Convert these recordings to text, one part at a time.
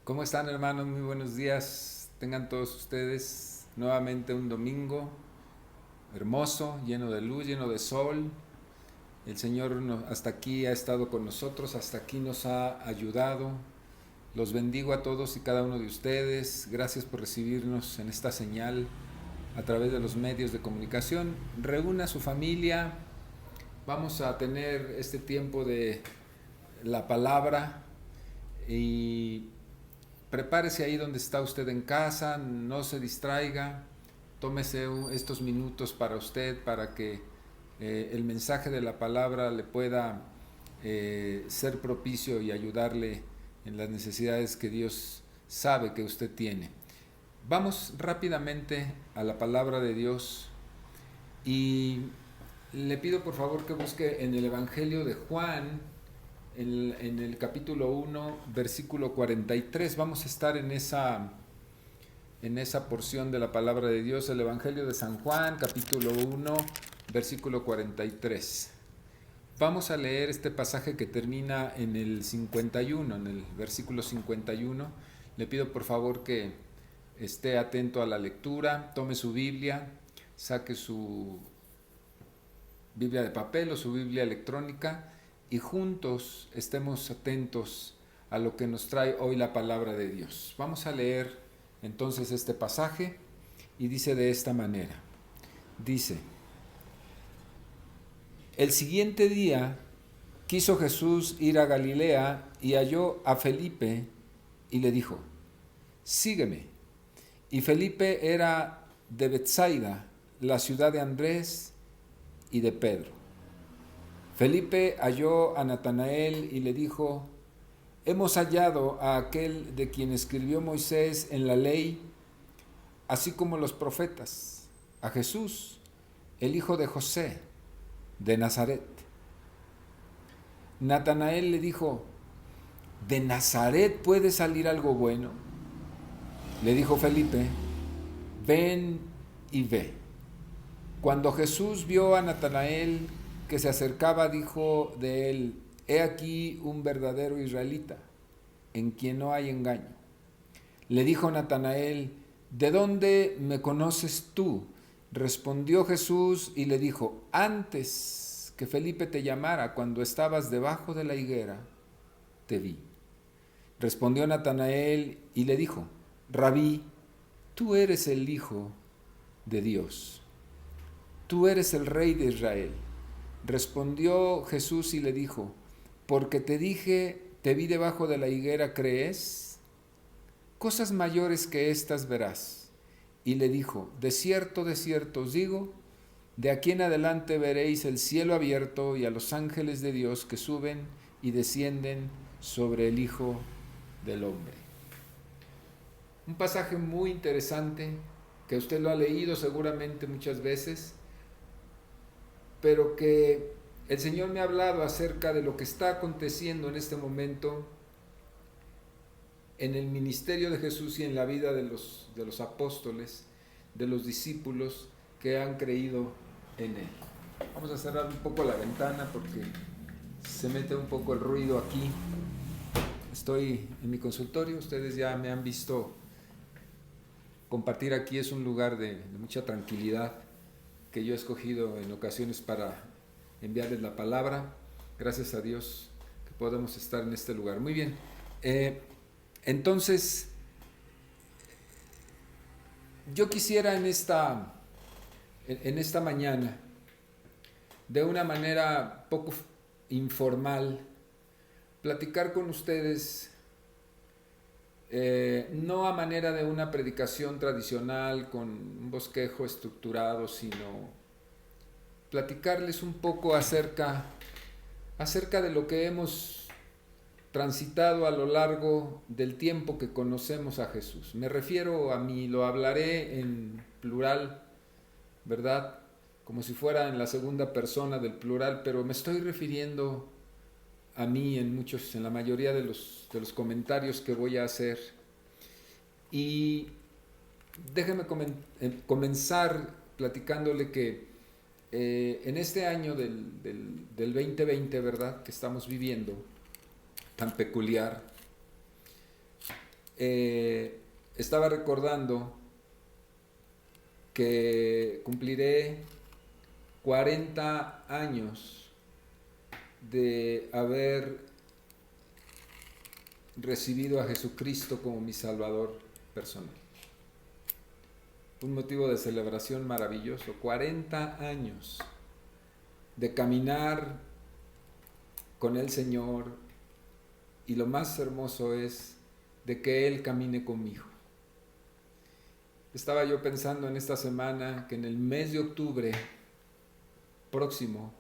¿Cómo están, hermanos? Muy buenos días. Tengan todos ustedes nuevamente un domingo hermoso, lleno de luz, lleno de sol. El Señor hasta aquí ha estado con nosotros, hasta aquí nos ha ayudado. Los bendigo a todos y cada uno de ustedes. Gracias por recibirnos en esta señal a través de los medios de comunicación. Reúna a su familia. Vamos a tener este tiempo de la palabra y prepárese ahí donde está usted en casa, no se distraiga, tómese estos minutos para usted, para que el mensaje de la palabra le pueda ser propicio y ayudarle en las necesidades que Dios sabe que usted tiene. Vamos rápidamente a la palabra de Dios y le pido por favor que busque en el Evangelio de Juan, en el capítulo 1, versículo 43. Vamos a estar en esa porción de la palabra de Dios, el Evangelio de San Juan, capítulo 1, versículo 43. Vamos a leer este pasaje que termina en el 51, en el versículo 51. Le pido por favor que esté atento a la lectura, tome su Biblia, saque su Biblia de papel o su Biblia electrónica y juntos estemos atentos a lo que nos trae hoy la palabra de Dios. Vamos a leer entonces este pasaje y dice de esta manera. Dice, el siguiente día quiso Jesús ir a Galilea y halló a Felipe y le dijo, sígueme. Y Felipe era de Betsaida, la ciudad de Andrés y de Pedro. Felipe halló a Natanael y le dijo, hemos hallado a aquel de quien escribió Moisés en la ley, así como los profetas, a Jesús, el hijo de José, de Nazaret. Natanael le dijo, ¿de Nazaret puede salir algo bueno? Le dijo Felipe, ven y ve. Cuando Jesús vio a Natanael que se acercaba, dijo de él, he aquí un verdadero israelita, en quien no hay engaño. Le dijo Natanael, ¿de dónde me conoces tú? Respondió Jesús y le dijo, antes que Felipe te llamara, cuando estabas debajo de la higuera, te vi. Respondió Natanael y le dijo, Rabí, tú eres el Hijo de Dios, tú eres el Rey de Israel. Respondió Jesús y le dijo, porque te dije, te vi debajo de la higuera, ¿crees? Cosas mayores que estas verás. Y le dijo, de cierto os digo, de aquí en adelante veréis el cielo abierto y a los ángeles de Dios que suben y descienden sobre el Hijo del Hombre. Un pasaje muy interesante que usted lo ha leído seguramente muchas veces, pero que el Señor me ha hablado acerca de lo que está aconteciendo en este momento en el ministerio de Jesús y en la vida de los apóstoles, de los discípulos que han creído en Él. Vamos a cerrar un poco la ventana porque se mete un poco el ruido aquí. Estoy en mi consultorio, ustedes ya me han visto compartir aquí, es un lugar de mucha tranquilidad que yo he escogido en ocasiones para enviarles la palabra. Gracias a Dios que podemos estar en este lugar. Muy bien, entonces yo quisiera en esta mañana, de una manera poco informal, platicar con ustedes, no a manera de una predicación tradicional con un bosquejo estructurado, sino platicarles un poco acerca de lo que hemos transitado a lo largo del tiempo que conocemos a Jesús. Me refiero a mí, lo hablaré en plural, ¿verdad? Como si fuera en la segunda persona del plural, pero me estoy refiriendo a mí en la mayoría de los comentarios que voy a hacer. Y déjeme comenzar platicándole que en este año del 2020, ¿verdad?, que estamos viviendo, tan peculiar, estaba recordando que cumpliré 40 años de haber recibido a Jesucristo como mi Salvador personal. Un motivo de celebración maravilloso. 40 años de caminar con el Señor, y lo más hermoso es de que Él camine conmigo. Estaba yo pensando en esta semana que en el mes de octubre próximo,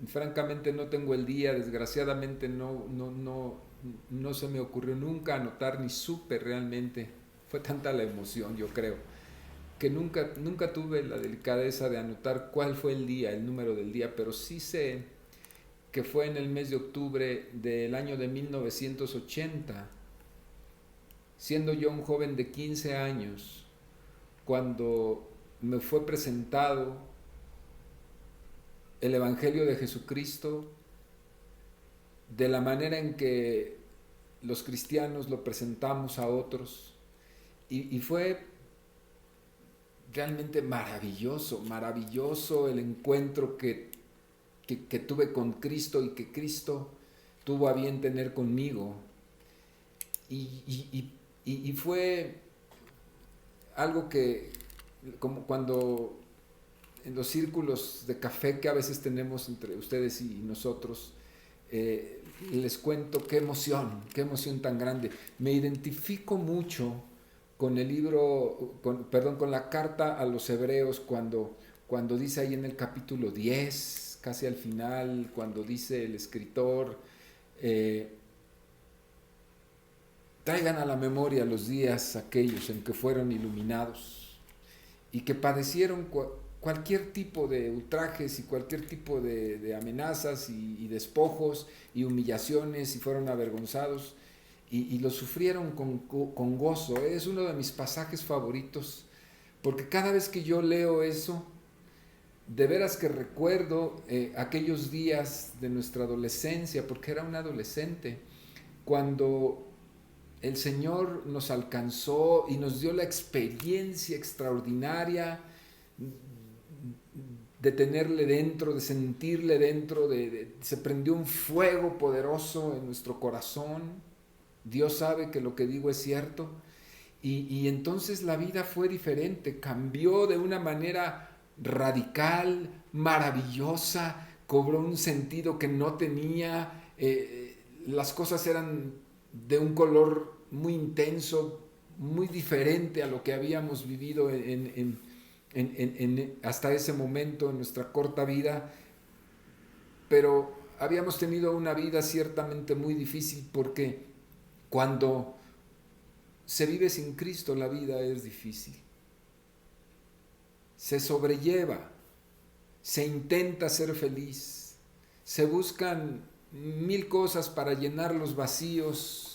francamente no tengo el día, desgraciadamente no se me ocurrió nunca anotar, ni supe realmente, fue tanta la emoción, yo creo, que nunca tuve la delicadeza de anotar cuál fue el día, el número del día, pero sí sé que fue en el mes de octubre del año de 1980, siendo yo un joven de 15 años, cuando me fue presentado el Evangelio de Jesucristo de la manera en que los cristianos lo presentamos a otros, y fue realmente maravilloso el encuentro que tuve con Cristo y que Cristo tuvo a bien tener conmigo. Y fue algo que, como cuando en los círculos de café que a veces tenemos entre ustedes y nosotros, les cuento qué emoción tan grande. Me identifico mucho con el libro, con la carta a los hebreos, cuando dice ahí en el capítulo 10, casi al final, cuando dice el escritor, traigan a la memoria los días aquellos en que fueron iluminados y que padecieron cualquier tipo de ultrajes y cualquier tipo de amenazas y despojos y humillaciones, y fueron avergonzados y lo sufrieron con gozo. Es uno de mis pasajes favoritos, porque cada vez que yo leo eso, de veras que recuerdo aquellos días de nuestra adolescencia, porque era un adolescente, cuando el Señor nos alcanzó y nos dio la experiencia extraordinaria de tenerle dentro, de sentirle dentro, se prendió un fuego poderoso en nuestro corazón. Dios sabe que lo que digo es cierto. Y entonces la vida fue diferente, cambió de una manera radical, maravillosa, cobró un sentido que no tenía, las cosas eran de un color muy intenso, muy diferente a lo que habíamos vivido hasta ese momento en nuestra corta vida, pero habíamos tenido una vida ciertamente muy difícil, porque cuando se vive sin Cristo la vida es difícil, se sobrelleva, se intenta ser feliz, se buscan mil cosas para llenar los vacíos,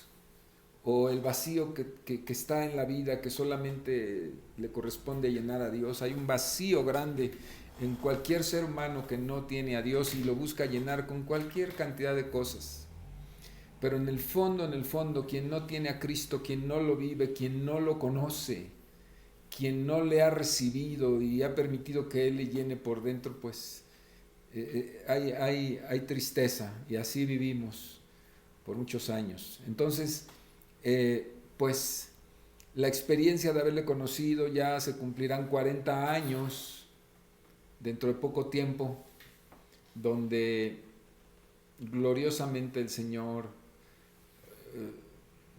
o el vacío que está en la vida, que solamente le corresponde llenar a Dios. Hay un vacío grande en cualquier ser humano que no tiene a Dios y lo busca llenar con cualquier cantidad de cosas. Pero en el fondo, quien no tiene a Cristo, quien no lo vive, quien no lo conoce, quien no le ha recibido y ha permitido que Él le llene por dentro, pues hay tristeza, y así vivimos por muchos años. Entonces, pues la experiencia de haberle conocido, ya se cumplirán 40 años dentro de poco tiempo, donde gloriosamente el Señor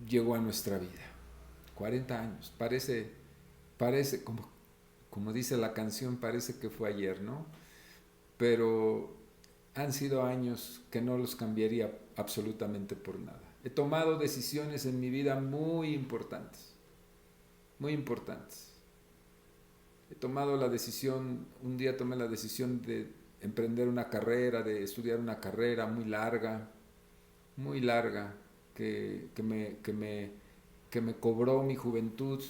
llegó a nuestra vida. 40 años, parece como dice la canción, parece que fue ayer, ¿no? Pero han sido años que no los cambiaría absolutamente por nada. He tomado decisiones en mi vida muy importantes, muy importantes. He tomado la decisión, un día tomé la decisión de emprender una carrera, de estudiar una carrera muy larga, que me cobró mi juventud.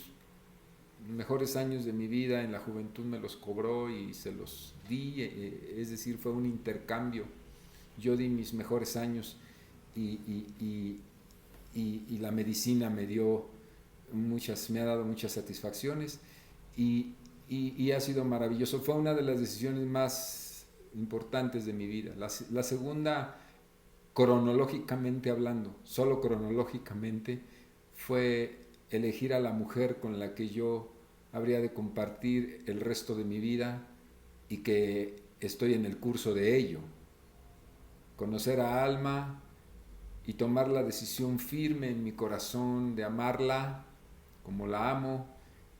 Mejores años de mi vida en la juventud me los cobró y se los di, es decir, fue un intercambio. Yo di mis mejores años y y la medicina me ha dado muchas satisfacciones y ha sido maravilloso. Fue una de las decisiones más importantes de mi vida. La segunda, cronológicamente hablando, solo cronológicamente, fue elegir a la mujer con la que yo habría de compartir el resto de mi vida y que estoy en el curso de ello. Conocer a Alma y tomar la decisión firme en mi corazón de amarla como la amo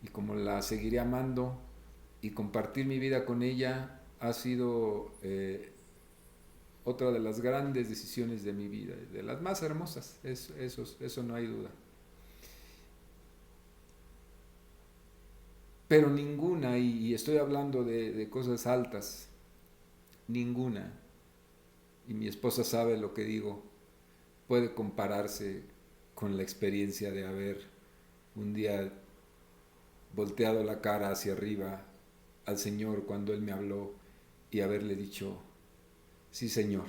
y como la seguiré amando, y compartir mi vida con ella ha sido otra de las grandes decisiones de mi vida, de las más hermosas, eso no hay duda. Pero ninguna, y estoy hablando de cosas altas, ninguna, y mi esposa sabe lo que digo, puede compararse con la experiencia de haber un día volteado la cara hacia arriba al Señor cuando Él me habló y haberle dicho: sí, Señor,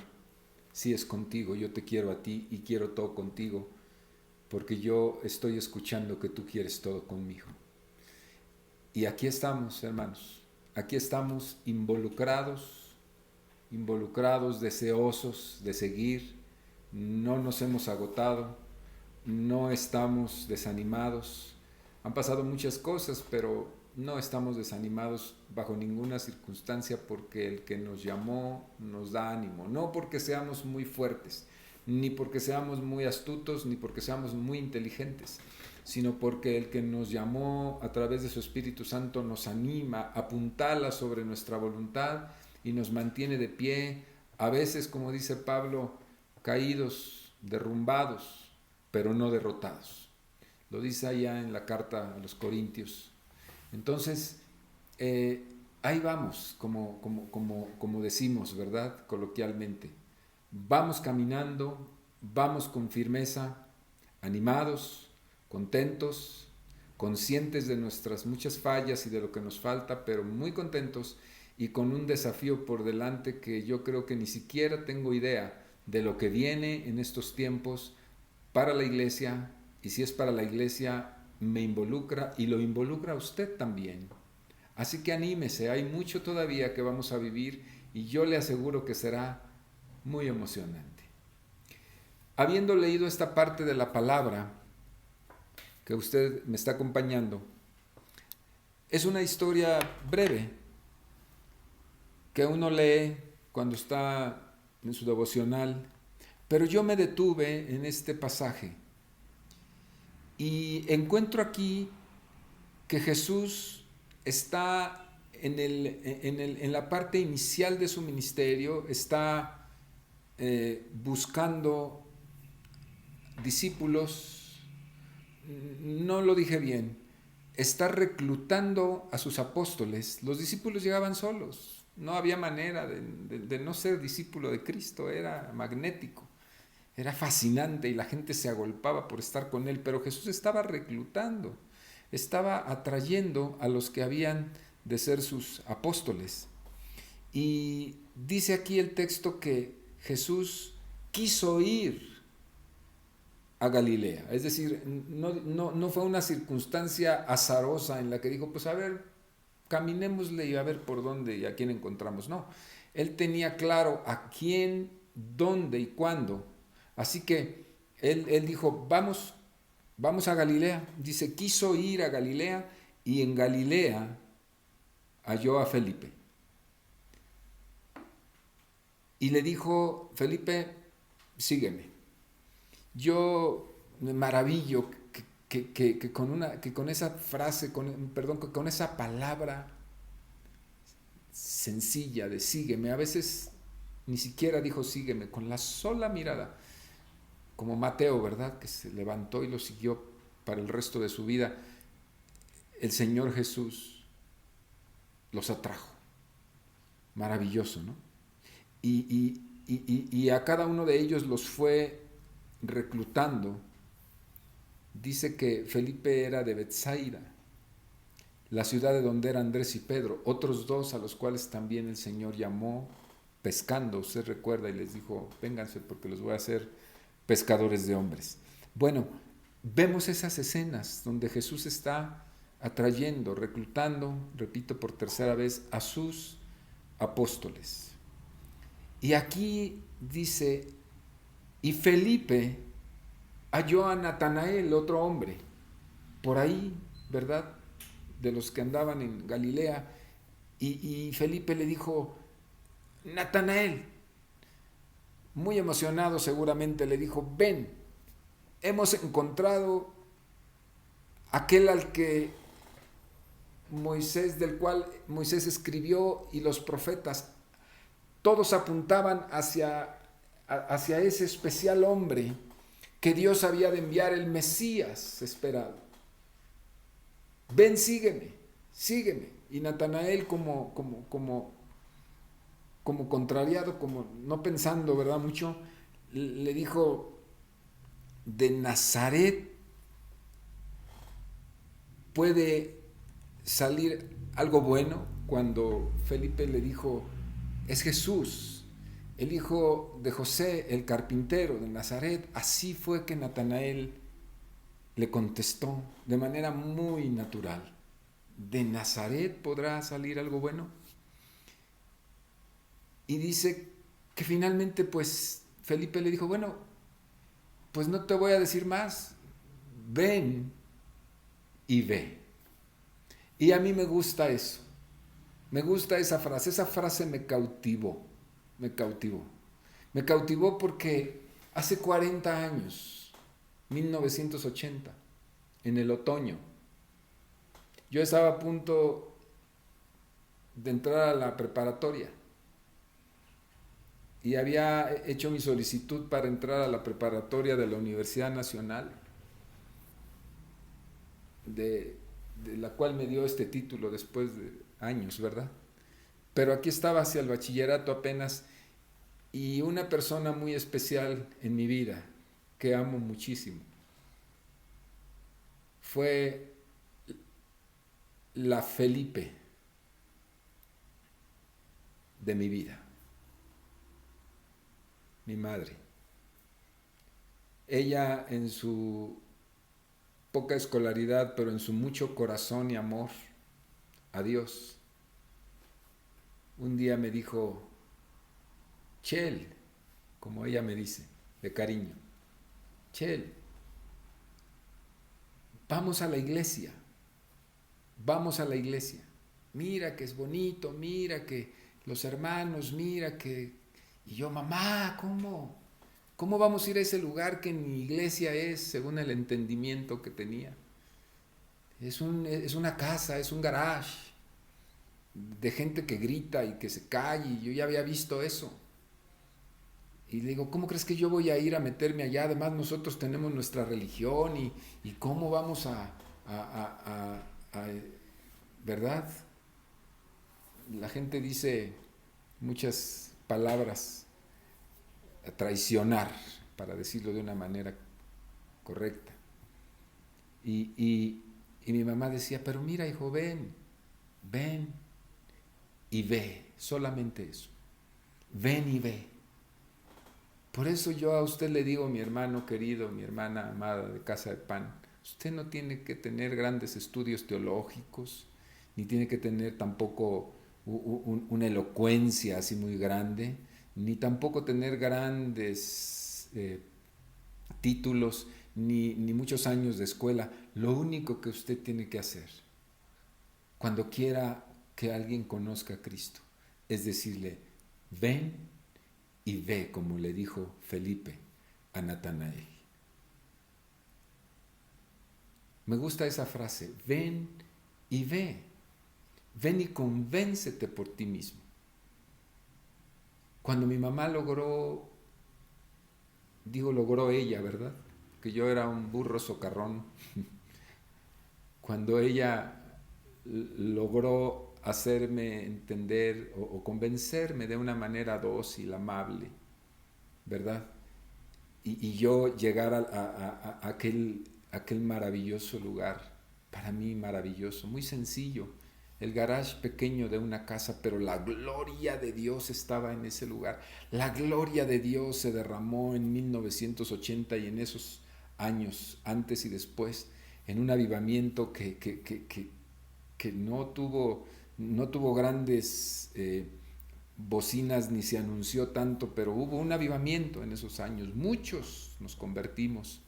sí es contigo, yo te quiero a ti y quiero todo contigo, porque yo estoy escuchando que tú quieres todo conmigo. Y aquí estamos, hermanos, aquí estamos involucrados, deseosos de seguir, no nos hemos agotado, no estamos desanimados. Han pasado muchas cosas, pero no estamos desanimados bajo ninguna circunstancia, porque el que nos llamó nos da ánimo, no porque seamos muy fuertes, ni porque seamos muy astutos, ni porque seamos muy inteligentes, sino porque el que nos llamó a través de su Espíritu Santo nos anima, apuntala sobre nuestra voluntad y nos mantiene de pie, a veces, como dice Pablo, caídos, derrumbados, pero no derrotados. Lo dice allá en la carta a los Corintios. Entonces, ahí vamos, como decimos, ¿verdad? Coloquialmente. Vamos caminando, vamos con firmeza, animados, contentos, conscientes de nuestras muchas fallas y de lo que nos falta, pero muy contentos y con un desafío por delante que yo creo que ni siquiera tengo idea de lo que viene en estos tiempos para la iglesia, y si es para la iglesia me involucra y lo involucra a usted también. Así que anímese, hay mucho todavía que vamos a vivir y yo le aseguro que será muy emocionante. Habiendo leído esta parte de la palabra que usted me está acompañando, es una historia breve que uno lee cuando está en su devocional, pero yo me detuve en este pasaje y encuentro aquí que Jesús está en la parte inicial de su ministerio, está buscando discípulos, no lo dije bien, está reclutando a sus apóstoles. Los discípulos llegaban solos, no había manera de no ser discípulo de Cristo, era magnético, era fascinante y la gente se agolpaba por estar con él, pero Jesús estaba reclutando, estaba atrayendo a los que habían de ser sus apóstoles. Y dice aquí el texto que Jesús quiso ir a Galilea, es decir, no fue una circunstancia azarosa en la que dijo, pues a ver, caminémosle y a ver por dónde y a quién encontramos. No, él tenía claro a quién, dónde y cuándo. Así que él dijo, vamos a Galilea. Dice, quiso ir a Galilea y en Galilea halló a Felipe. Y le dijo, Felipe, sígueme. Yo me maravillo que con esa frase, con esa palabra sencilla de sígueme, a veces ni siquiera dijo sígueme, con la sola mirada, como Mateo, ¿verdad? Que se levantó y lo siguió para el resto de su vida. El Señor Jesús los atrajo. Maravilloso, ¿no? Y a cada uno de ellos los fue reclutando. Dice que Felipe era de Betsaida, la ciudad de donde eran Andrés y Pedro, otros dos a los cuales también el Señor llamó pescando, usted recuerda, y les dijo, vénganse porque los voy a hacer pescadores de hombres. Bueno, vemos esas escenas donde Jesús está atrayendo, reclutando, repito por tercera vez, a sus apóstoles. Y aquí dice, y Felipe halló a Natanael, otro hombre, por ahí, ¿verdad? De los que andaban en Galilea. Y Felipe le dijo, Natanael, muy emocionado seguramente, le dijo, ven, hemos encontrado aquel al que del cual Moisés escribió y los profetas. Todos apuntaban hacia ese especial hombre que Dios había de enviar, el Mesías esperado. Ven, sígueme, sígueme. Y Natanael como contrariado, como no pensando, ¿verdad? Mucho, le dijo, de Nazaret puede salir algo bueno. Cuando Felipe le dijo, es Jesús, el hijo de José, el carpintero de Nazaret. Así fue que Natanael le contestó de manera muy natural, ¿de Nazaret podrá salir algo bueno? Y dice que finalmente pues Felipe le dijo, bueno, pues no te voy a decir más, ven y ve. Y a mí me gusta eso, me gusta esa frase me cautivó, me cautivó porque hace 40 años, 1980, en el otoño, yo estaba a punto de entrar a la preparatoria y había hecho mi solicitud para entrar a la preparatoria de la Universidad Nacional, de la cual me dio este título después de años, ¿verdad? Pero aquí estaba hacia el bachillerato apenas, y una persona muy especial en mi vida, que amo muchísimo, fue la Felipe de mi vida, mi madre. Ella, en su poca escolaridad, pero en su mucho corazón y amor a Dios, un día me dijo, Chel, como ella me dice, de cariño, Chel, vamos a la iglesia, vamos a la iglesia. Mira que es bonito, mira que los hermanos, mira que... Y yo, mamá, ¿cómo? ¿Cómo vamos a ir a ese lugar que mi iglesia es, según el entendimiento que tenía? Es una casa, es un garage de gente que grita y que se cae, y yo ya había visto eso. Y le digo, ¿cómo crees que yo voy a ir a meterme allá? Además nosotros tenemos nuestra religión y ¿cómo vamos a ¿verdad? La gente dice muchas palabras a traicionar, para decirlo de una manera correcta. Y mi mamá decía, pero mira hijo, ven y ve, solamente eso, ven y ve. Por eso yo a usted le digo, mi hermano querido, mi hermana amada de Casa de Pan, usted no tiene que tener grandes estudios teológicos, ni tiene que tener tampoco una elocuencia así muy grande, ni tampoco tener grandes títulos, ni muchos años de escuela. Lo único que usted tiene que hacer, cuando quiera que alguien conozca a Cristo, es decirle, ven y ve, como le dijo Felipe a Natanael. Me gusta esa frase, ven y ve, ven y convéncete por ti mismo. Cuando mi mamá logró ella, ¿verdad? Que yo era un burro socarrón. Cuando ella logró hacerme entender o convencerme de una manera dócil, amable, ¿verdad? Y yo llegar a aquel maravilloso lugar, para mí maravilloso, muy sencillo, el garage pequeño de una casa, pero la gloria de Dios estaba en ese lugar. La gloria de Dios se derramó en 1980 y en esos años, antes y después, en un avivamiento que no tuvo grandes bocinas ni se anunció tanto, pero hubo un avivamiento en esos años. Muchos nos convertimos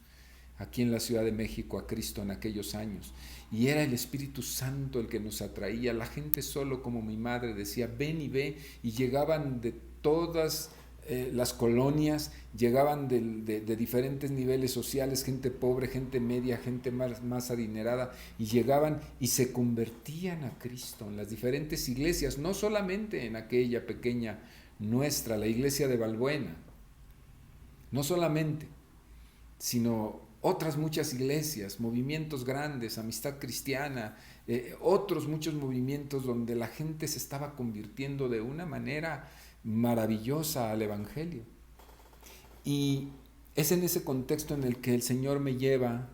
aquí en la Ciudad de México a Cristo en aquellos años, y era el Espíritu Santo el que nos atraía. La gente solo, como mi madre decía, ven y ve, y llegaban de todas las colonias, llegaban de diferentes niveles sociales, gente pobre, gente media, gente más adinerada, y llegaban y se convertían a Cristo en las diferentes iglesias, no solamente en aquella pequeña nuestra, la iglesia de Balbuena, no solamente, sino otras muchas iglesias, movimientos grandes, Amistad Cristiana, otros muchos movimientos donde la gente se estaba convirtiendo de una manera maravillosa al Evangelio. Y es en ese contexto en el que el Señor me lleva,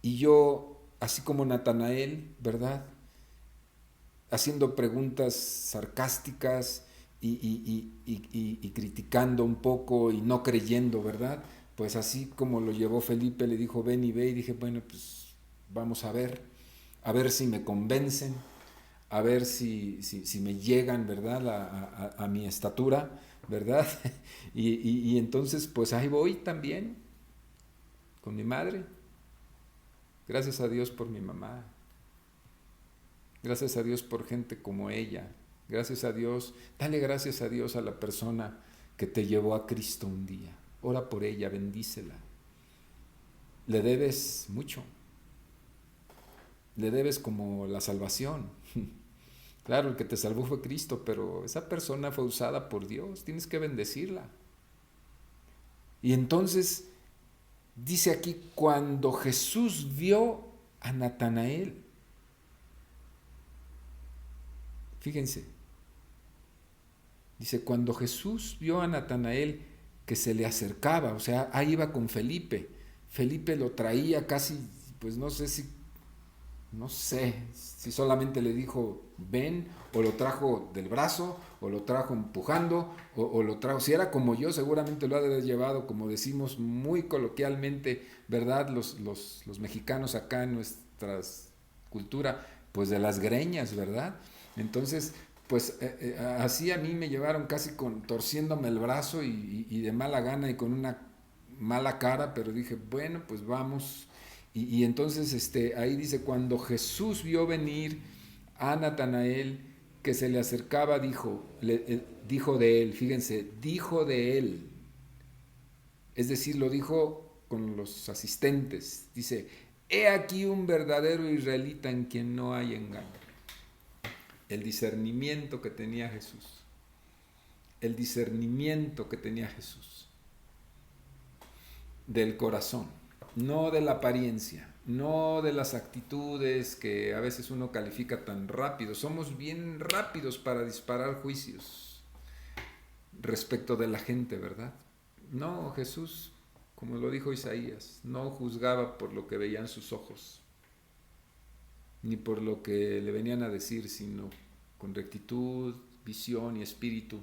y yo, así como Natanael, ¿verdad?, haciendo preguntas sarcásticas y criticando un poco y no creyendo, ¿verdad?, pues así como lo llevó Felipe, le dijo ven y ve, y dije, bueno, pues vamos a ver si me convencen, a ver si me llegan, ¿verdad?, a mi estatura, ¿verdad? y entonces pues ahí voy también con mi madre. Gracias a Dios por mi mamá, gracias a Dios por gente como ella, gracias a Dios, dale gracias a Dios a la persona que te llevó a Cristo un día. Ora por ella, bendícela. Le debes mucho. Le debes como la salvación. Claro, el que te salvó fue Cristo, pero esa persona fue usada por Dios. Tienes que bendecirla. Y entonces, dice aquí, cuando Jesús vio a Natanael. Fíjense. Dice, cuando Jesús vio a Natanael que se le acercaba, o sea, ahí iba con Felipe. Felipe lo traía casi, pues no sé si solamente le dijo ven, o lo trajo del brazo, o lo trajo empujando, o lo trajo, si era como yo, seguramente lo ha de haber llevado, como decimos muy coloquialmente, ¿verdad?, los mexicanos acá en nuestra cultura, pues de las greñas, ¿verdad? Entonces, pues así a mí me llevaron casi torciéndome el brazo y de mala gana y con una mala cara, pero dije, bueno, pues vamos. Y entonces ahí dice, cuando Jesús vio venir a Natanael que se le acercaba, dijo de él, fíjense, dijo de él, es decir, lo dijo con los asistentes, dice, he aquí un verdadero israelita en quien no hay engaño. El discernimiento que tenía Jesús. El discernimiento que tenía Jesús. Del corazón, no de la apariencia, no de las actitudes que a veces uno califica tan rápido. Somos bien rápidos para disparar juicios respecto de la gente, ¿verdad? No, Jesús, como lo dijo Isaías, no juzgaba por lo que veían sus ojos, ni por lo que le venían a decir, sino con rectitud, visión y espíritu.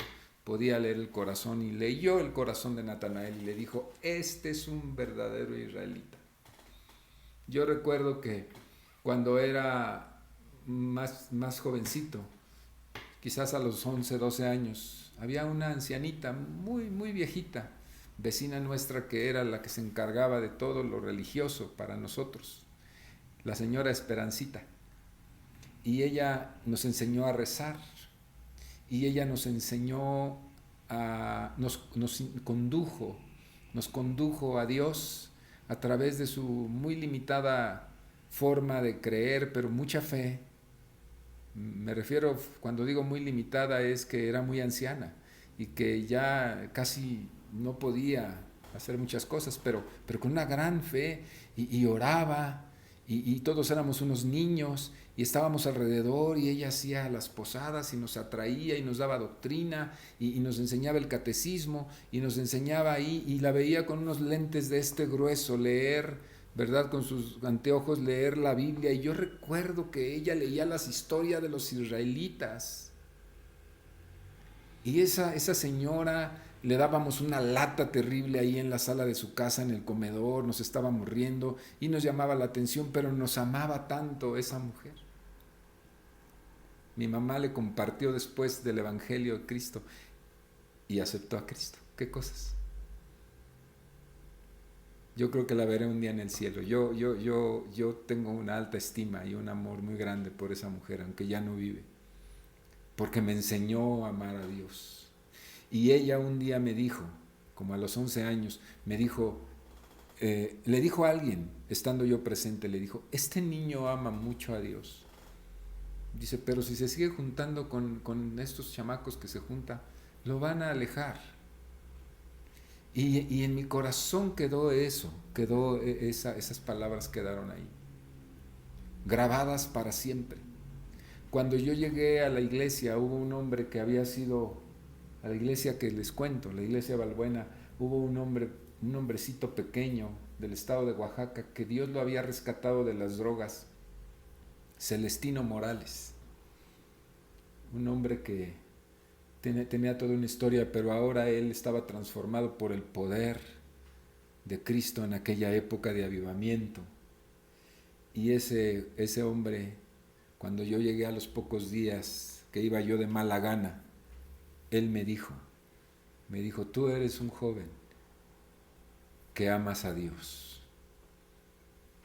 Podía leer el corazón, y leyó el corazón de Natanael y le dijo, este es un verdadero israelita. Yo recuerdo que cuando era más jovencito, quizás a los 11, 12 años, había una ancianita muy viejita, vecina nuestra, que era la que se encargaba de todo lo religioso para nosotros, la señora Esperancita. Y ella nos enseñó a rezar, y ella nos enseñó nos condujo a Dios a través de su muy limitada forma de creer, pero mucha fe. Me refiero, cuando digo muy limitada, es que era muy anciana y que ya casi no podía hacer muchas cosas, pero con una gran fe, y oraba, y todos éramos unos niños y estábamos alrededor, y ella hacía las posadas y nos atraía y nos daba doctrina y nos enseñaba el catecismo y nos enseñaba ahí, y la veía con unos lentes de este grueso leer, ¿verdad?, con sus anteojos leer la Biblia, y yo recuerdo que ella leía las historias de los israelitas, y esa señora le dábamos una lata terrible ahí en la sala de su casa, en el comedor, nos estábamos riendo y nos llamaba la atención, pero nos amaba tanto esa mujer. Mi mamá le compartió después del Evangelio de Cristo y aceptó a Cristo. ¿Qué cosas? Yo creo que la veré un día en el cielo. Yo tengo una alta estima y un amor muy grande por esa mujer, aunque ya no vive, porque me enseñó a amar a Dios. Y ella un día me dijo, como a los 11 años, me dijo, le dijo a alguien, estando yo presente, le dijo, este niño ama mucho a Dios. Dice, pero si se sigue juntando con estos chamacos que se juntan, lo van a alejar. Y en mi corazón quedó eso, esas palabras quedaron ahí, grabadas para siempre. Cuando yo llegué a la iglesia, hubo un hombre que había sido, a la iglesia que les cuento, la iglesia Balbuena, hubo un hombrecito pequeño del estado de Oaxaca, que Dios lo había rescatado de las drogas, Celestino Morales, un hombre que tenía toda una historia, pero ahora él estaba transformado por el poder de Cristo en aquella época de avivamiento. Y ese hombre, cuando yo llegué a los pocos días, que iba yo de mala gana, él me dijo, tú eres un joven que amas a Dios,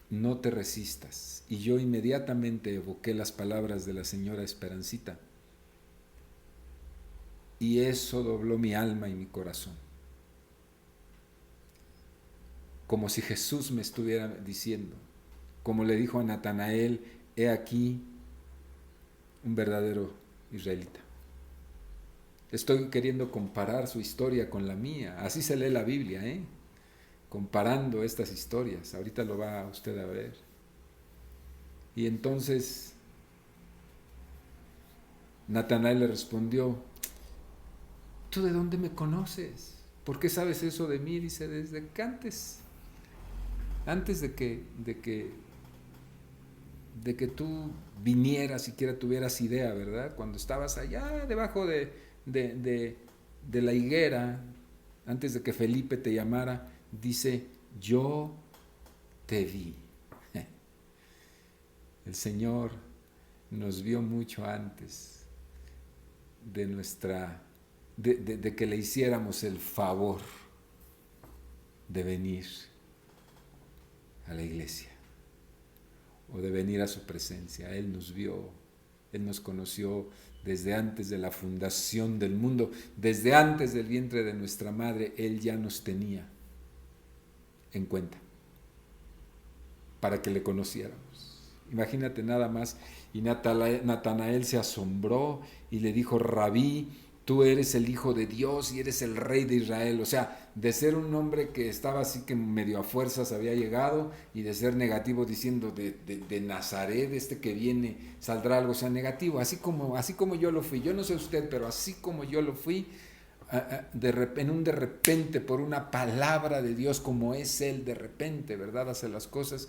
no te resistas. Y yo inmediatamente evoqué las palabras de la señora Esperancita, y eso dobló mi alma y mi corazón, como si Jesús me estuviera diciendo, como le dijo a Natanael, he aquí un verdadero israelita. Estoy queriendo comparar su historia con la mía, así se lee la Biblia, comparando estas historias, ahorita lo va usted a ver. Y entonces Natanael le respondió, ¿tú de dónde me conoces? ¿Por qué sabes eso de mí? Dice, desde que antes de que tú vinieras, siquiera tuvieras idea, ¿verdad? Cuando estabas allá debajo de la higuera, antes de que Felipe te llamara, dice, yo te vi. El Señor nos vio mucho antes de que le hiciéramos el favor de venir a la iglesia o de venir a su presencia. Él nos vio, Él nos conoció desde antes de la fundación del mundo, desde antes del vientre de nuestra madre. Él ya nos tenía en cuenta para que le conociéramos. Imagínate nada más. Y Natanael se asombró y le dijo, Rabí, tú eres el Hijo de Dios y eres el Rey de Israel. O sea, de ser un hombre que estaba así que medio a fuerzas había llegado, y de ser negativo diciendo de Nazaret, que viene, saldrá algo. O sea, negativo, así como yo lo fui. Yo no sé usted, pero así como yo lo fui, de repente, por una palabra de Dios, como es Él, de repente, ¿verdad? Hace las cosas,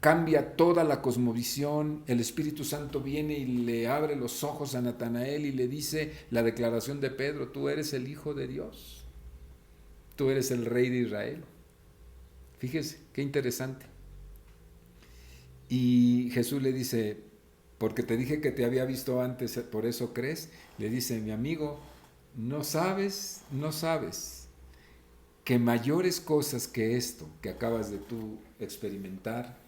cambia toda la cosmovisión. El Espíritu Santo viene y le abre los ojos a Natanael y le dice la declaración de Pedro, tú eres el Hijo de Dios, tú eres el Rey de Israel. Fíjese, qué interesante. Y Jesús le dice, porque te dije que te había visto antes, ¿por eso crees? Le dice, mi amigo, no sabes que mayores cosas que esto que acabas de tú experimentar,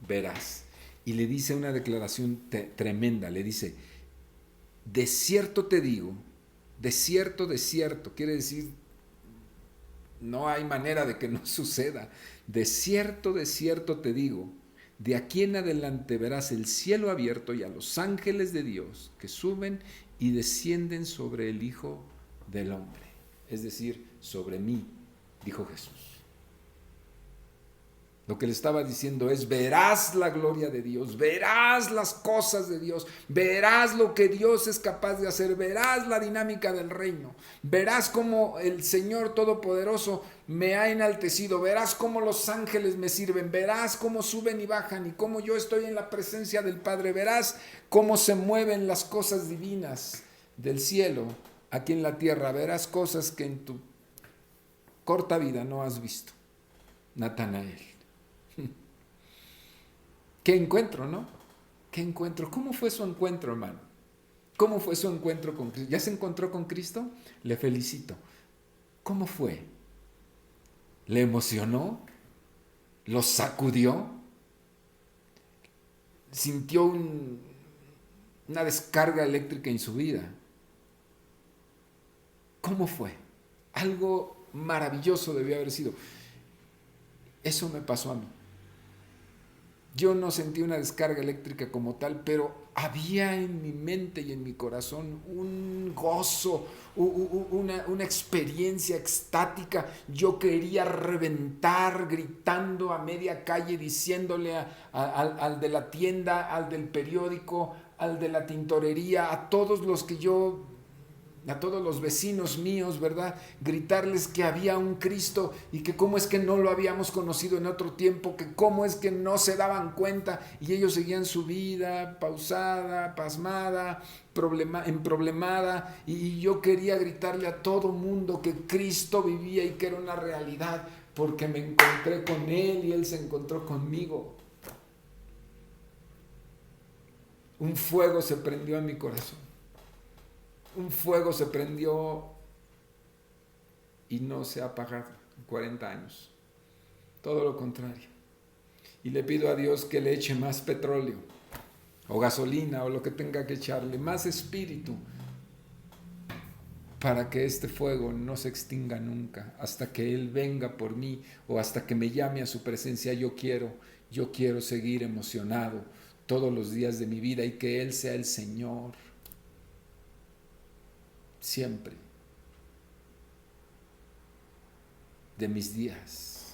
verás. Y le dice una declaración tremenda, le dice, de cierto te digo, de cierto, quiere decir, no hay manera de que no suceda. De cierto te digo, de aquí en adelante verás el cielo abierto y a los ángeles de Dios que suben y descienden sobre el Hijo del Hombre. Es decir, sobre mí, dijo Jesús. Lo que le estaba diciendo es, verás la gloria de Dios, verás las cosas de Dios, verás lo que Dios es capaz de hacer, verás la dinámica del reino, verás cómo el Señor Todopoderoso me ha enaltecido, verás cómo los ángeles me sirven, verás cómo suben y bajan y cómo yo estoy en la presencia del Padre, verás cómo se mueven las cosas divinas del cielo aquí en la tierra, verás cosas que en tu corta vida no has visto, Natanael. Qué encuentro, ¿no? Qué encuentro. ¿Cómo fue su encuentro, hermano? ¿Cómo fue su encuentro con Cristo? ¿Ya se encontró con Cristo? Le felicito. ¿Cómo fue? ¿Le emocionó? ¿Lo sacudió? ¿Sintió una descarga eléctrica en su vida? ¿Cómo fue? Algo maravilloso debió haber sido. Eso me pasó a mí. Yo no sentí una descarga eléctrica como tal, pero había en mi mente y en mi corazón un gozo, una experiencia extática. Yo quería reventar gritando a media calle, diciéndole al de la tienda, al del periódico, al de la tintorería, a todos los vecinos míos, ¿verdad? Gritarles que había un Cristo y que cómo es que no lo habíamos conocido en otro tiempo, que cómo es que no se daban cuenta y ellos seguían su vida pausada, pasmada, emproblemada, y yo quería gritarle a todo mundo que Cristo vivía y que era una realidad porque me encontré con Él y Él se encontró conmigo. Un fuego se prendió en mi corazón. Un fuego se prendió y no se ha apagado en 40 años. Todo lo contrario. Y le pido a Dios que le eche más petróleo, o gasolina, o lo que tenga que echarle, más espíritu, para que este fuego no se extinga nunca, hasta que Él venga por mí, o hasta que me llame a su presencia. Yo quiero seguir emocionado todos los días de mi vida y que Él sea el Señor. Siempre de mis días.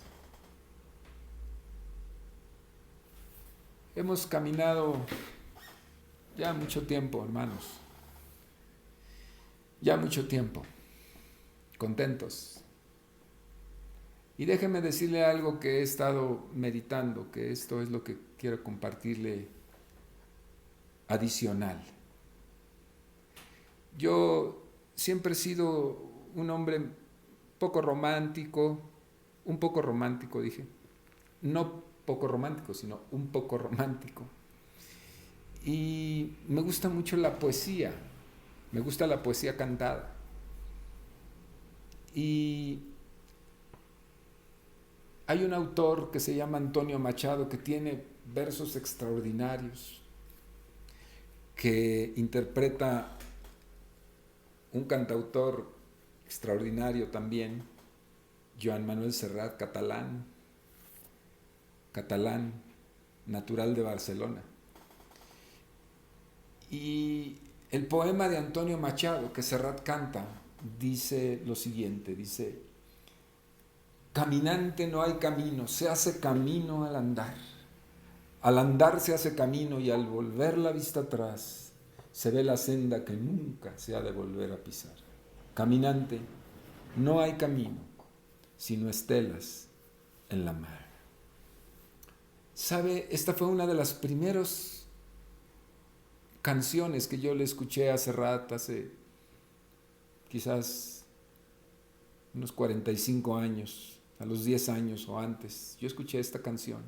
Hemos caminado ya mucho tiempo, hermanos, ya mucho tiempo, contentos. Y déjeme decirle algo que he estado meditando, que esto es lo que quiero compartirle adicional. Yo siempre he sido un hombre poco romántico, un poco romántico dije, no poco romántico, sino un poco romántico. Y me gusta mucho la poesía, me gusta la poesía cantada. Y hay un autor que se llama Antonio Machado que tiene versos extraordinarios, que interpreta un cantautor extraordinario también, Joan Manuel Serrat, catalán, natural de Barcelona. Y el poema de Antonio Machado que Serrat canta dice lo siguiente, dice: caminante no hay camino, se hace camino al andar. Al andar se hace camino y al volver la vista atrás se ve la senda que nunca se ha de volver a pisar. Caminante, no hay camino, sino estelas en la mar. ¿Sabe? Esta fue una de las primeras canciones que yo le escuché a Serrat hace quizás unos 45 años, a los 10 años o antes. Yo escuché esta canción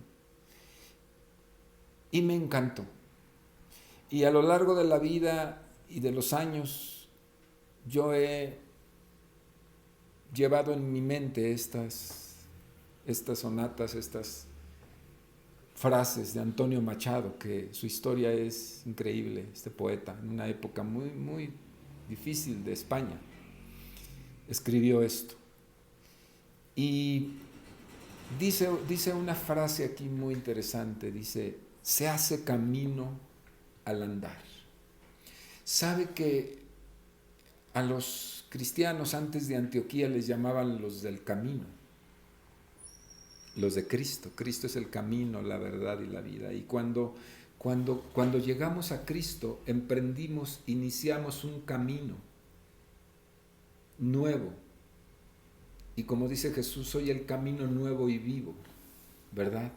y me encantó. Y a lo largo de la vida y de los años, yo he llevado en mi mente estas sonatas, estas frases de Antonio Machado, que su historia es increíble, este poeta, en una época muy, muy difícil de España, escribió esto. Y dice una frase aquí muy interesante, dice: se hace camino al andar. ¿Sabe que a los cristianos antes de Antioquía les llamaban los del camino? Los de Cristo. Cristo es el camino, la verdad y la vida. Y cuando llegamos a Cristo, iniciamos un camino nuevo. Y como dice Jesús, soy el camino nuevo y vivo, ¿verdad?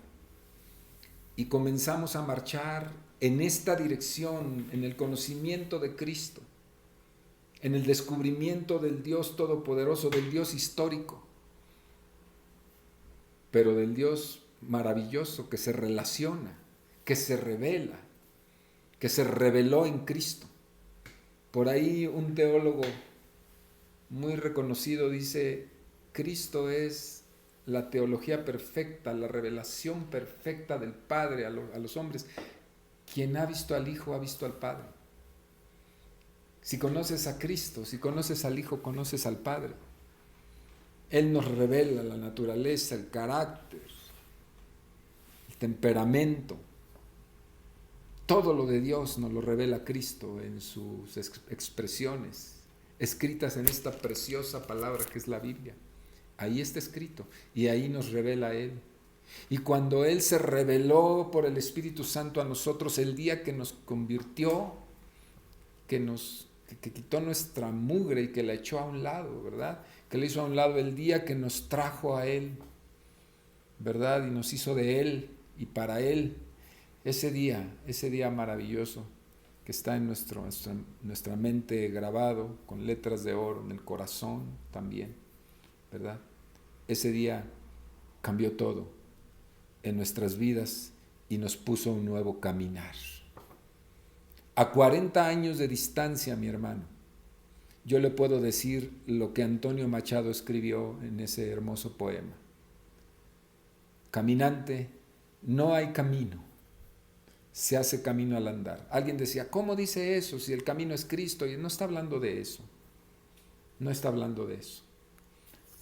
Y comenzamos a marchar en esta dirección, en el conocimiento de Cristo, en el descubrimiento del Dios Todopoderoso, del Dios histórico, pero del Dios maravilloso que se relaciona, que se revela, que se reveló en Cristo. Por ahí un teólogo muy reconocido dice: Cristo es la teología perfecta, la revelación perfecta del Padre a los hombres. Quien ha visto al Hijo ha visto al Padre. Si conoces a Cristo, si conoces al Hijo, conoces al Padre. Él nos revela la naturaleza, el carácter, el temperamento. Todo lo de Dios nos lo revela Cristo en sus expresiones, escritas en esta preciosa palabra que es la Biblia. Ahí está escrito y ahí nos revela Él. Y cuando Él se reveló por el Espíritu Santo a nosotros el día que nos convirtió, que quitó nuestra mugre y que la echó a un lado, ¿verdad? Que la hizo a un lado el día que nos trajo a Él, ¿verdad? Y nos hizo de Él y para Él. Ese día maravilloso que está en nuestra mente grabado con letras de oro, en el corazón también, ¿verdad? Ese día cambió todo en nuestras vidas y nos puso un nuevo caminar. A 40 años de distancia, mi hermano, yo le puedo decir lo que Antonio Machado escribió en ese hermoso poema. Caminante, no hay camino, se hace camino al andar. Alguien decía: ¿cómo dice eso si el camino es Cristo? Y no está hablando de eso. No está hablando de eso.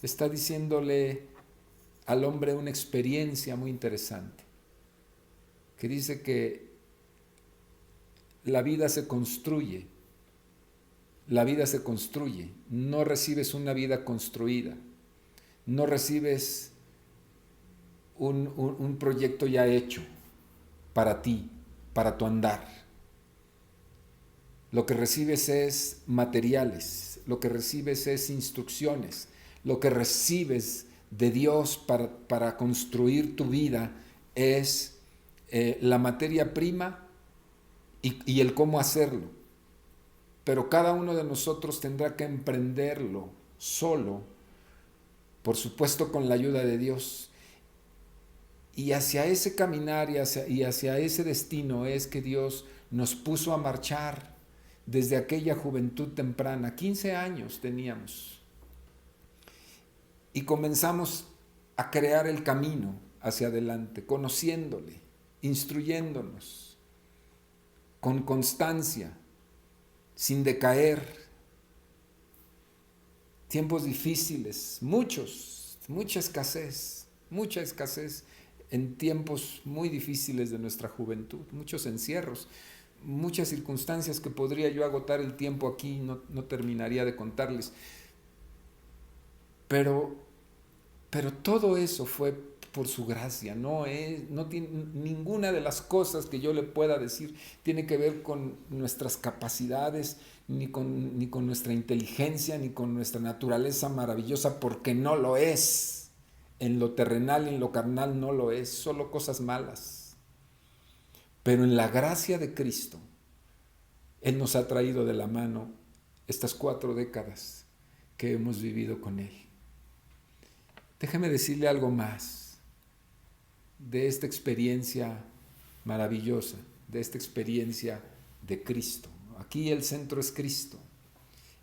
Está diciéndole al hombre una experiencia muy interesante, que dice que la vida se construye, no recibes una vida construida, no recibes un proyecto ya hecho para ti, para tu andar. Lo que recibes es materiales, lo que recibes es instrucciones, lo que recibes de Dios para construir tu vida es la materia prima y el cómo hacerlo. Pero cada uno de nosotros tendrá que emprenderlo solo, por supuesto con la ayuda de Dios. Y hacia ese caminar y hacia ese destino es que Dios nos puso a marchar desde aquella juventud temprana. 15 años teníamos. Y comenzamos a crear el camino hacia adelante, conociéndole, instruyéndonos, con constancia, sin decaer. Tiempos difíciles, mucha escasez en tiempos muy difíciles de nuestra juventud, muchos encierros, muchas circunstancias que podría yo agotar el tiempo aquí, no terminaría de contarles. Pero todo eso fue por su gracia, no tiene, ninguna de las cosas que yo le pueda decir tiene que ver con nuestras capacidades, ni con nuestra inteligencia, ni con nuestra naturaleza maravillosa, porque no lo es. En lo terrenal y en lo carnal no lo es, solo cosas malas. Pero en la gracia de Cristo, Él nos ha traído de la mano estas 4 décadas que hemos vivido con Él. Déjeme decirle algo más de esta experiencia maravillosa, de esta experiencia de Cristo. Aquí el centro es Cristo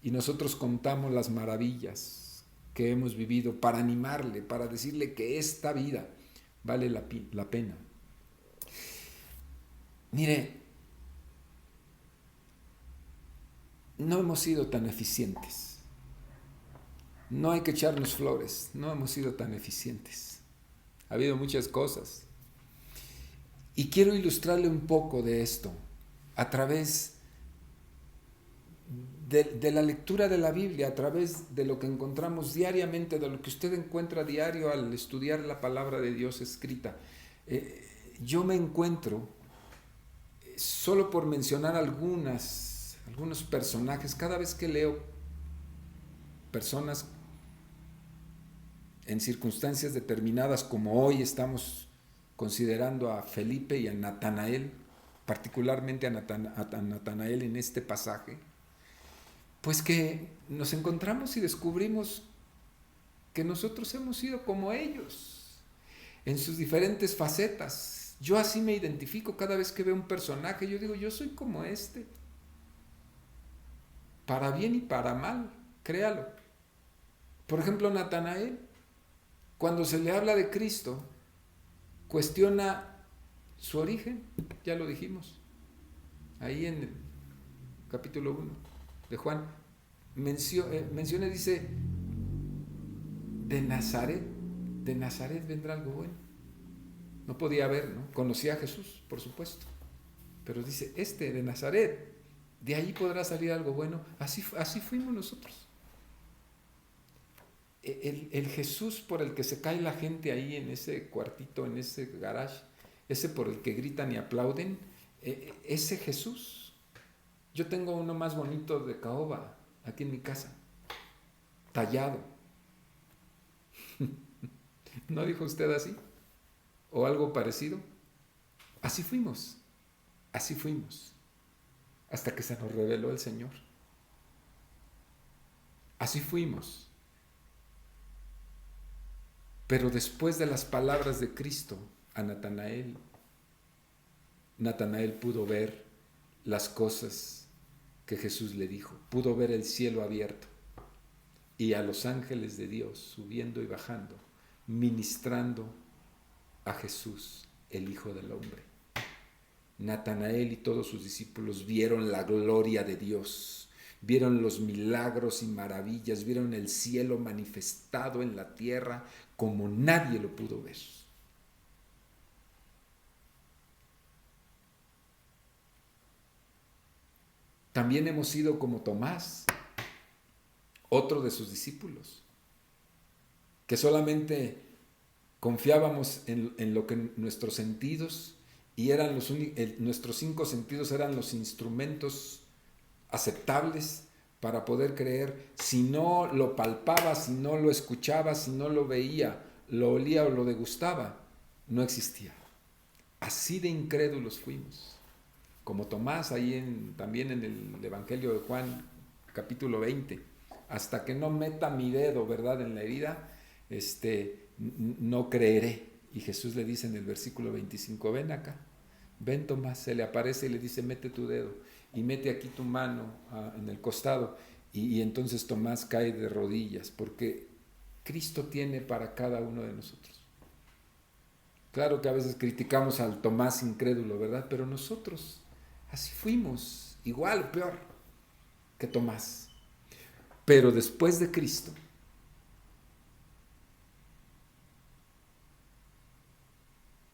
y nosotros contamos las maravillas que hemos vivido para animarle, para decirle que esta vida vale la pena. Mire, no hemos sido tan eficientes. No hay que echarnos flores, no hemos sido tan eficientes. Ha habido muchas cosas. Y quiero ilustrarle un poco de esto a través de la lectura de la Biblia, a través de lo que encontramos diariamente, de lo que usted encuentra diario al estudiar la palabra de Dios escrita. Yo me encuentro, solo por mencionar algunos personajes, cada vez que leo personas en circunstancias determinadas, como hoy estamos considerando a Felipe y a Natanael, particularmente a Natanael en este pasaje, pues que nos encontramos y descubrimos que nosotros hemos sido como ellos, en sus diferentes facetas. Yo así me identifico cada vez que veo un personaje. Yo digo, yo soy como este. Para bien y para mal, créalo. Por ejemplo, Natanael, cuando se le habla de Cristo, cuestiona su origen, ya lo dijimos, ahí en el capítulo 1 de Juan, menciona, dice, de Nazaret vendrá algo bueno. No podía haber, ¿no? Conocía a Jesús, por supuesto, pero dice, de Nazaret, de ahí podrá salir algo bueno. Así fuimos nosotros. El Jesús por el que se cae la gente ahí en ese cuartito, en ese garage, ese por el que gritan y aplauden, ese Jesús. Yo tengo uno más bonito de caoba aquí en mi casa, tallado. ¿No dijo usted así? ¿O algo parecido? Así fuimos, hasta que se nos reveló el Señor. Así fuimos. Pero después de las palabras de Cristo a Natanael pudo ver las cosas que Jesús le dijo, pudo ver el cielo abierto y a los ángeles de Dios subiendo y bajando, ministrando a Jesús, el Hijo del Hombre. Natanael y todos sus discípulos vieron la gloria de Dios, vieron los milagros y maravillas, vieron el cielo manifestado en la tierra como nadie lo pudo ver. También hemos sido como Tomás, otro de sus discípulos, que solamente confiábamos en lo que nuestros sentidos y nuestros 5 sentidos eran los instrumentos aceptables para poder creer. Si no lo palpaba, si no lo escuchaba, si no lo veía, lo olía o lo degustaba, no existía. Así de incrédulos fuimos. Como Tomás ahí también en el Evangelio de Juan, capítulo 20. Hasta que no meta mi dedo, ¿verdad?, en la herida, no creeré. Y Jesús le dice en el versículo 25, ven acá, ven Tomás, se le aparece y le dice, mete tu dedo y mete aquí tu mano en el costado. Y entonces Tomás cae de rodillas, porque Cristo tiene para cada uno de nosotros. Claro que a veces criticamos al Tomás incrédulo, ¿verdad? Pero nosotros así fuimos, igual o peor que Tomás. Pero después de Cristo,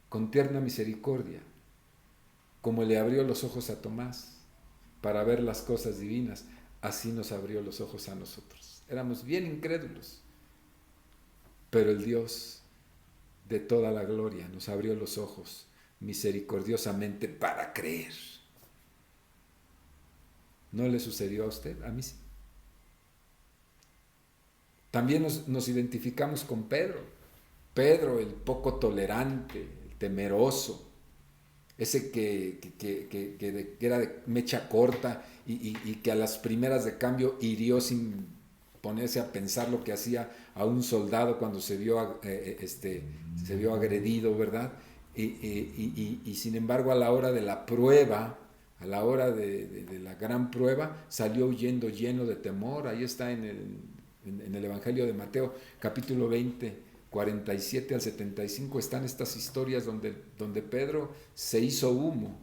con tierna misericordia, como le abrió los ojos a Tomás para ver las cosas divinas, así nos abrió los ojos a nosotros. Éramos bien incrédulos, pero el Dios de toda la gloria nos abrió los ojos misericordiosamente para creer. ¿No le sucedió a usted? A mí sí. También nos identificamos con Pedro. Pedro, el poco tolerante, el temeroso, ese que era de mecha corta y que a las primeras de cambio hirió sin ponerse a pensar lo que hacía a un soldado cuando se vio agredido, ¿verdad? Y sin embargo a la hora de la prueba, a la hora de la gran prueba, salió huyendo lleno de temor. Ahí está en el Evangelio de Mateo, capítulo 20, 47 al 75, están estas historias donde Pedro se hizo humo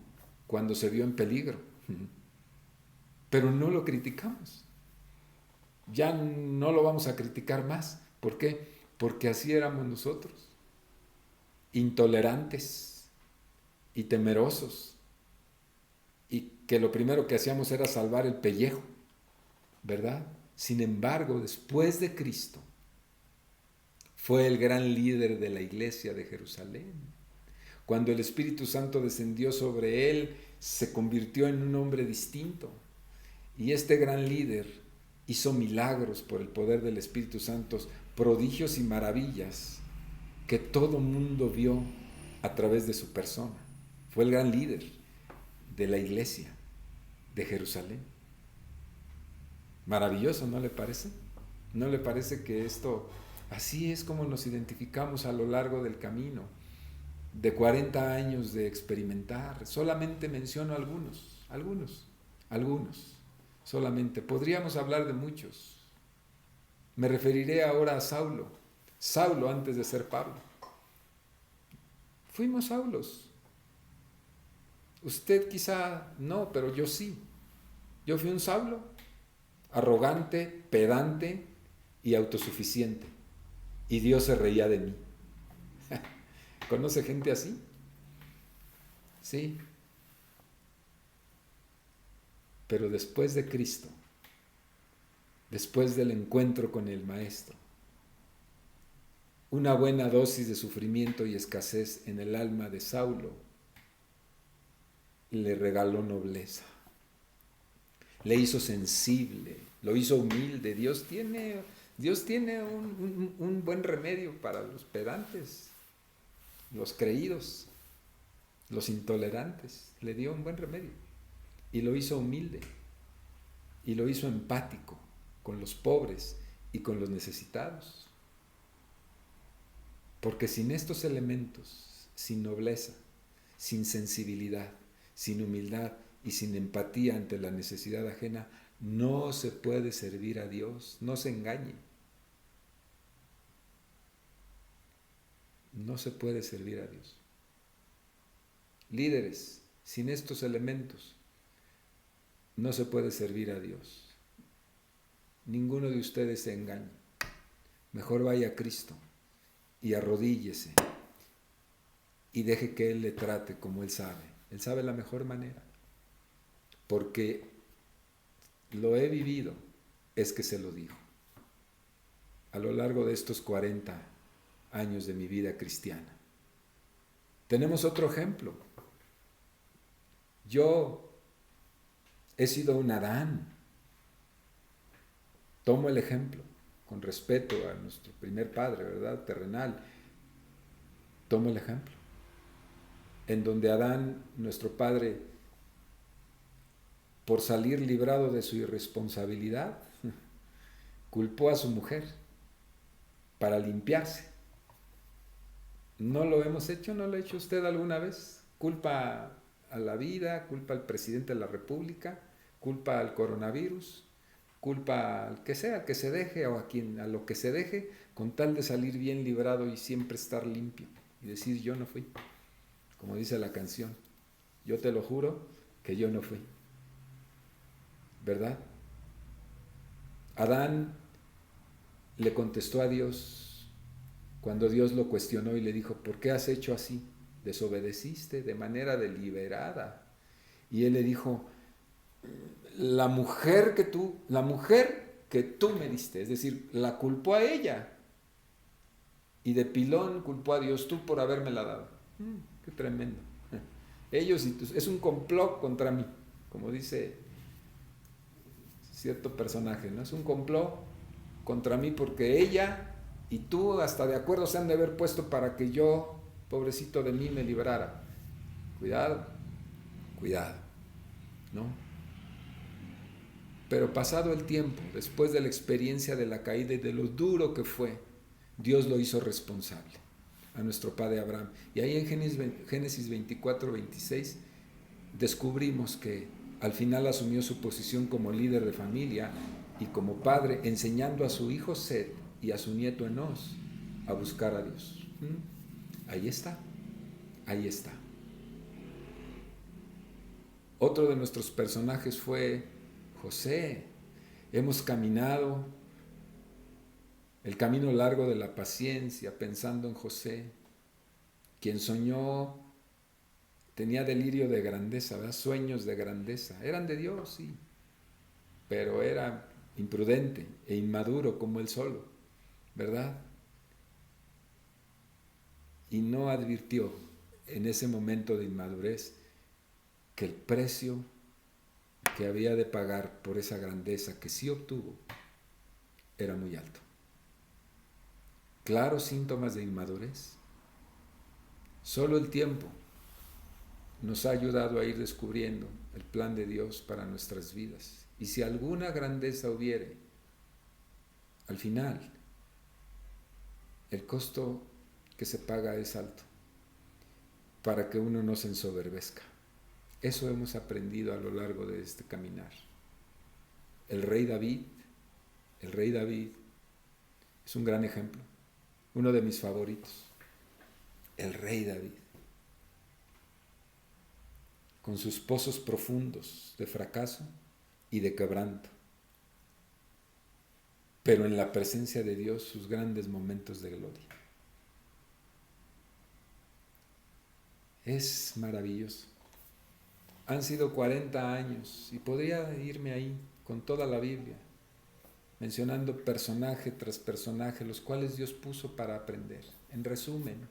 cuando se vio en peligro. Pero no lo criticamos. Ya no lo vamos a criticar más. ¿Por qué? Porque así éramos nosotros. Intolerantes y temerosos. Y que lo primero que hacíamos era salvar el pellejo, ¿verdad? Sin embargo, después de Cristo, fue el gran líder de la iglesia de Jerusalén. Cuando el Espíritu Santo descendió sobre él, se convirtió en un hombre distinto. Y este gran líder hizo milagros por el poder del Espíritu Santo, prodigios y maravillas que todo mundo vio a través de su persona. Fue el gran líder de la iglesia de Jerusalén. Maravilloso, ¿no le parece? ¿No le parece que esto Así es como nos identificamos a lo largo del camino, de 40 años de experimentar. Solamente menciono algunos, solamente. Podríamos hablar de muchos. Me referiré ahora a Saulo antes de ser Pablo. Fuimos Saulos. Usted quizá no, pero yo sí. Yo fui un Saulo, arrogante, pedante y autosuficiente. Y Dios se reía de mí. ¿Conoce gente así? Sí. Pero después de Cristo, después del encuentro con el Maestro, una buena dosis de sufrimiento y escasez en el alma de Saulo le regaló nobleza, le hizo sensible, lo hizo humilde. Dios tiene un buen remedio para los pedantes, los creídos, los intolerantes. Le dio un buen remedio y lo hizo humilde y lo hizo empático con los pobres y con los necesitados. Porque sin estos elementos, sin nobleza, sin sensibilidad, sin humildad y sin empatía ante la necesidad ajena, no se puede servir a Dios. No se engañe. No se puede servir a Dios. Líderes, sin estos elementos, no se puede servir a Dios. Ninguno de ustedes se engañe. Mejor vaya a Cristo y arrodíllese y deje que Él le trate como Él sabe. Él sabe la mejor manera. Porque lo he vivido, es que se lo digo. A lo largo de estos 40 años de mi vida cristiana. Tenemos otro ejemplo. Yo he sido un Adán. Tomo el ejemplo con respeto a nuestro primer padre, ¿verdad? Terrenal. Tomo el ejemplo. En donde Adán, nuestro padre, por salir librado de su irresponsabilidad, culpó a su mujer para limpiarse. ¿No lo hemos hecho? ¿No lo ha hecho usted alguna vez? Culpa a la vida, culpa al presidente de la República, culpa al coronavirus, culpa al que sea, que se deje o a lo que se deje, con tal de salir bien librado y siempre estar limpio y decir yo no fui, como dice la canción, yo te lo juro que yo no fui, ¿verdad? Adán le contestó a Dios cuando Dios lo cuestionó y le dijo, ¿por qué has hecho así? Desobedeciste de manera deliberada. Y él le dijo, la mujer que tú me diste, es decir, la culpó a ella. Y de pilón culpó a Dios, tú por habérmela dado. Qué tremendo. Ellos y tú, es un complot contra mí, como dice cierto personaje, ¿no? Es un complot contra mí porque ella y tú hasta de acuerdo se han de haber puesto para que yo, pobrecito de mí, me librara. Cuidado, ¿no? Pero pasado el tiempo, después de la experiencia de la caída y de lo duro que fue, Dios lo hizo responsable a nuestro padre Abraham. Y ahí en Génesis 24, 26 descubrimos que al final asumió su posición como líder de familia y como padre, enseñando a su hijo Set y a su nieto Enos a buscar a Dios. Ahí está. Otro de nuestros personajes fue José. Hemos caminado el camino largo de la paciencia pensando en José, quien soñó, tenía delirio de grandeza, ¿verdad? Sueños de grandeza. Eran de Dios, sí, pero era imprudente e inmaduro como él solo, ¿verdad? Y no advirtió en ese momento de inmadurez que el precio que había de pagar por esa grandeza que sí obtuvo era muy alto. Claros síntomas de inmadurez. Solo el tiempo nos ha ayudado a ir descubriendo el plan de Dios para nuestras vidas. Y si alguna grandeza hubiere, al final el costo que se paga es alto para que uno no se ensoberbezca. Eso hemos aprendido a lo largo de este caminar. El rey David es un gran ejemplo, uno de mis favoritos. El rey David, con sus pozos profundos de fracaso y de quebranto, pero en la presencia de Dios sus grandes momentos de gloria. Es maravilloso. Han sido 40 años y podría irme ahí con toda la Biblia, mencionando personaje tras personaje, los cuales Dios puso para aprender. En resumen,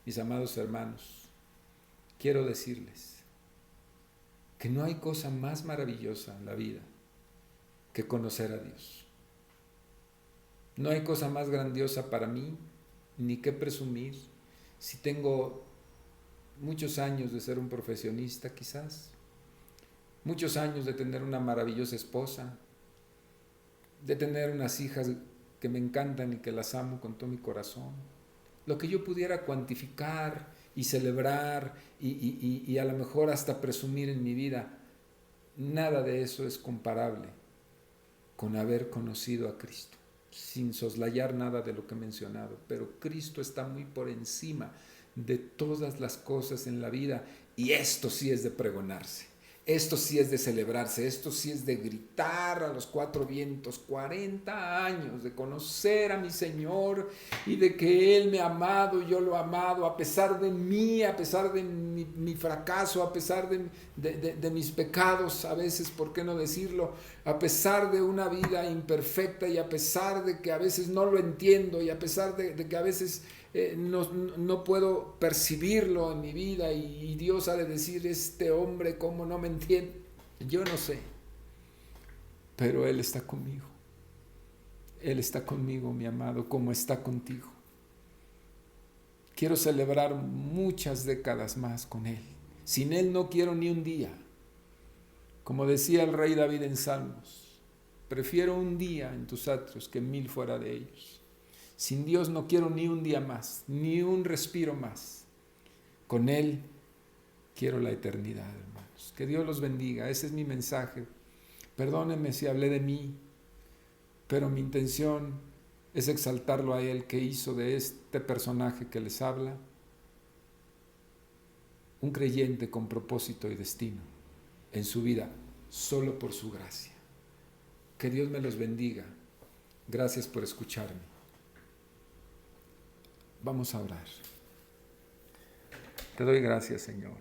mis amados hermanos, quiero decirles que no hay cosa más maravillosa en la vida que conocer a Dios. No hay cosa más grandiosa para mí, ni que presumir. Si tengo muchos años de ser un profesionista, quizás, muchos años de tener una maravillosa esposa, de tener unas hijas que me encantan y que las amo con todo mi corazón, lo que yo pudiera cuantificar y celebrar y a lo mejor hasta presumir en mi vida, nada de eso es comparable con haber conocido a Cristo, sin soslayar nada de lo que he mencionado, pero Cristo está muy por encima de todas las cosas en la vida, y esto sí es de pregonarse, esto sí es de celebrarse, esto sí es de gritar a los cuatro vientos. 40 años de conocer a mi Señor y de que Él me ha amado y yo lo he amado, a pesar de mí, a pesar de mi fracaso, a pesar de mis pecados, a veces, ¿por qué no decirlo? A pesar de una vida imperfecta y a pesar de que a veces no lo entiendo y a pesar de que a veces no puedo percibirlo en mi vida y Dios ha de decir, este hombre cómo no me entiende, yo no sé, pero Él está conmigo. Él está conmigo, mi amado, como está contigo. Quiero celebrar muchas décadas más con Él. Sin Él no quiero ni un día. Como decía el rey David en Salmos, prefiero un día en tus atrios que 1000 fuera de ellos. Sin Dios no quiero ni un día más, ni un respiro más. Con Él quiero la eternidad, hermanos. Que Dios los bendiga. Ese es mi mensaje. Perdónenme si hablé de mí, pero mi intención es exaltarlo a Él, que hizo de este personaje que les habla un creyente con propósito y destino en su vida, solo por su gracia. Que Dios me los bendiga. Gracias por escucharme. Vamos a orar. Te doy gracias, Señor.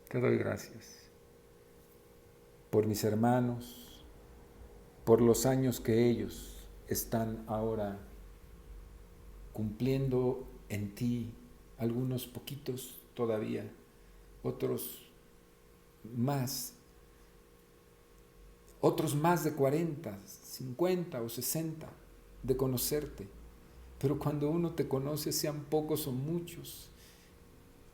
Te doy gracias por mis hermanos, por los años que ellos están ahora cumpliendo en ti, algunos poquitos todavía, otros más de 40, 50 o 60 de conocerte. Pero cuando uno te conoce, sean pocos o muchos,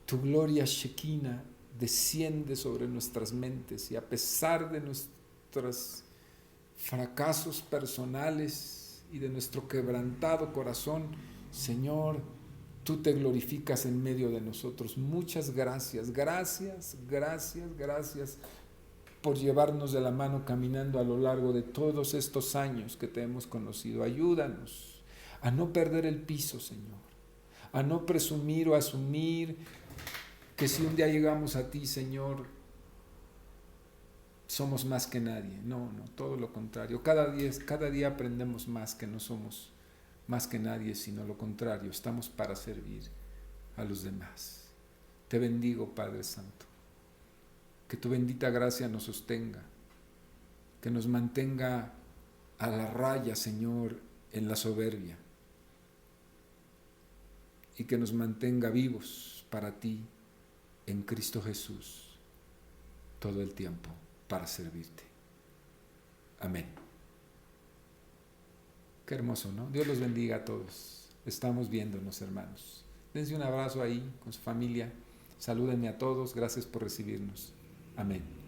tu gloria Shekinah desciende sobre nuestras mentes y a pesar de nuestros fracasos personales y de nuestro quebrantado corazón, Señor, tú te glorificas en medio de nosotros. Muchas gracias, gracias, gracias, gracias por llevarnos de la mano caminando a lo largo de todos estos años que te hemos conocido. Ayúdanos a no perder el piso, Señor, a no presumir o asumir que si un día llegamos a ti, Señor, somos más que nadie. No, todo lo contrario. Cada día aprendemos más, que no somos más que nadie, sino lo contrario, estamos para servir a los demás. Te bendigo, Padre Santo, que tu bendita gracia nos sostenga, que nos mantenga a la raya, Señor, en la soberbia, y que nos mantenga vivos para ti en Cristo Jesús todo el tiempo para servirte. Amén. Qué hermoso, ¿no? Dios los bendiga a todos. Estamos viéndonos, hermanos. Dense un abrazo ahí con su familia. Salúdenme a todos. Gracias por recibirnos. Amén.